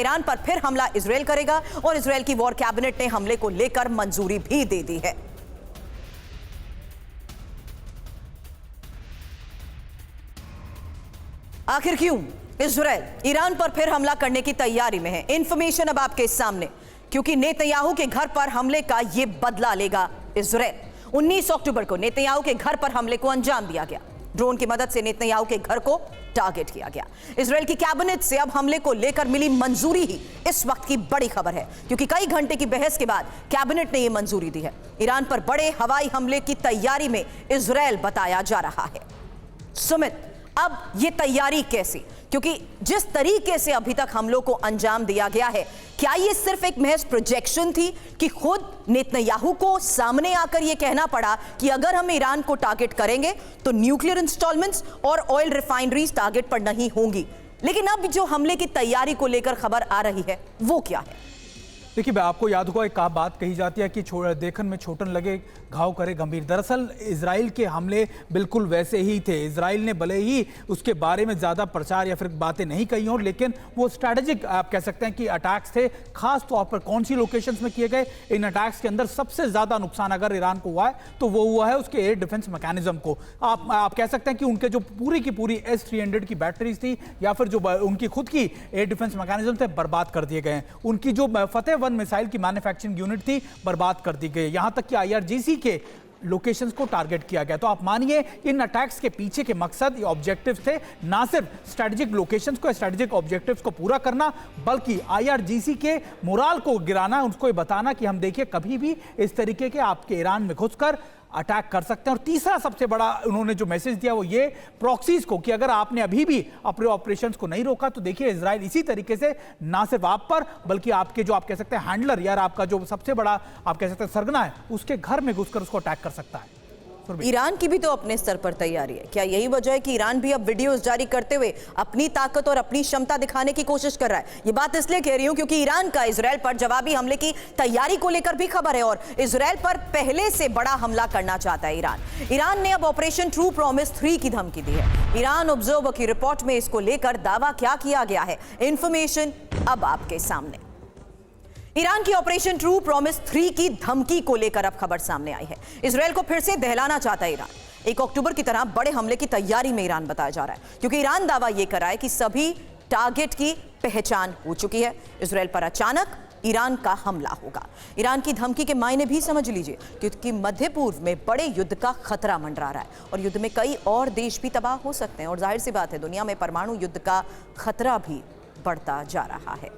Iran पर फिर हमला इजराइल करेगा और इजराइल की वॉर कैबिनेट ने हमले को लेकर मंजूरी भी दे दी है। आखिर क्यों इजराइल ईरान पर फिर हमला करने की तैयारी में है? इंफॉर्मेशन अब आपके सामने, क्योंकि नेतन्याहू के घर पर हमले का यह बदला लेगा इजराइल। 19 अक्टूबर को नेतन्याहू के घर पर हमले को अंजाम दिया गया। ड्रोन की मदद से नेतन्याहू के घर को टारगेट किया गया। इजराइल की कैबिनेट से अब हमले को लेकर मिली मंजूरी ही इस वक्त की बड़ी खबर है, क्योंकि कई घंटे की बहस के बाद कैबिनेट ने यह मंजूरी दी है। ईरान पर बड़े हवाई हमले की तैयारी में इजराइल बताया जा रहा है। सुमित, अब ये तैयारी कैसी? क्योंकि जिस तरीके से अभी तक हमलों को अंजाम दिया गया है, क्या ये सिर्फ एक महज प्रोजेक्शन थी कि खुद नेतन्याहू को सामने आकर यह कहना पड़ा कि अगर हम ईरान को टारगेट करेंगे तो न्यूक्लियर इंस्टॉलमेंट्स और ऑयल रिफाइनरीज टारगेट पर नहीं होंगी? लेकिन अब जो हमले की तैयारी को लेकर खबर आ रही है वो क्या है? देखिए, आपको याद होगा एक बात कही जाती है कि देखन में छोटन लगे घाव करे गंभीर। दरअसल इजराइल के हमले बिल्कुल वैसे ही थे। इजराइल ने भले ही उसके बारे में ज़्यादा प्रचार या फिर बातें नहीं कही हों, लेकिन वो स्ट्रैटेजिक आप कह सकते हैं कि अटैक्स थे। खास तौर पर कौन सी लोकेशंस में किए गए इन अटैक्स के अंदर सबसे ज़्यादा नुकसान अगर ईरान को हुआ है तो वो हुआ है उसके एयर डिफेंस मैकेनिज्म को। आप कह सकते हैं कि उनके जो पूरी की पूरी S-300 की बैटरीज थी या फिर जो उनकी खुद की एयर डिफेंस मैकेनिज्म थे बर्बाद कर दिए गए हैं। उनकी जो फतेह मिसाइल की मैन्युफैक्चरिंग यूनिट थी बर्बाद कर दी गई। यहां तक कि IRGC के लोकेशंस को टारगेट किया गया। तो आप मानिए इन अटैक्स के पीछे के मकसद, ऑब्जेक्टिव्स थे ना सिर्फ स्ट्रेटेजिक लोकेशंस को, स्ट्रेटेजिक ऑब्जेक्टिव्स को पूरा करना, बल्कि IRGC के मोराल को गिराना, उसको ये बताना कि हम देखिए कभी भी इस तरीके के आपके ईरान में घुसकर अटैक कर सकते हैं। और तीसरा सबसे बड़ा उन्होंने जो मैसेज दिया वो ये प्रॉक्सीज को, कि अगर आपने अभी भी अपने ऑपरेशंस को नहीं रोका तो देखिए इजराइल इसी तरीके से ना सिर्फ आप पर बल्कि आपके जो आप कह सकते हैं हैंडलर, यार आपका जो सबसे बड़ा आप कह सकते हैं सरगना है, उसके घर में घुसकर उसको अटैक कर सकता है। ईरान की भी तो अपने स्तर पर तैयारी है। क्या यही वजह है कि ईरान भी अब वीडियोस जारी करते हुए अपनी ताकत और अपनी क्षमता दिखाने की कोशिश कर रहा है? ये बात इसलिए कह रही हूं क्योंकि ईरान का इजराइल पर जवाबी हमले की तैयारी को लेकर भी खबर है और इजराइल पर पहले से बड़ा हमला करना चाहता है ईरान ने अब ऑपरेशन ट्रू प्रॉमिस 3 की धमकी दी है। ईरान ऑब्जर्वर की रिपोर्ट में इसको लेकर दावा क्या किया गया है, इंफॉर्मेशन अब आपके सामने। ईरान की ऑपरेशन ट्रू प्रॉमिस 3 की धमकी को लेकर अब खबर सामने आई है। इजराइल को फिर से दहलाना चाहता है ईरान। 1 अक्टूबर की तरह बड़े हमले की तैयारी में ईरान बताया जा रहा है, क्योंकि ईरान दावा यह कर रहा है कि सभी टारगेट की पहचान हो चुकी है। इजराइल पर अचानक ईरान का हमला होगा। ईरान की धमकी के मायने भी समझ लीजिए, क्योंकि मध्य पूर्व में बड़े युद्ध का खतरा मंडरा रहा है और युद्ध में कई और देश भी तबाह हो सकते हैं और जाहिर सी बात है दुनिया में परमाणु युद्ध का खतरा भी बढ़ता जा रहा है।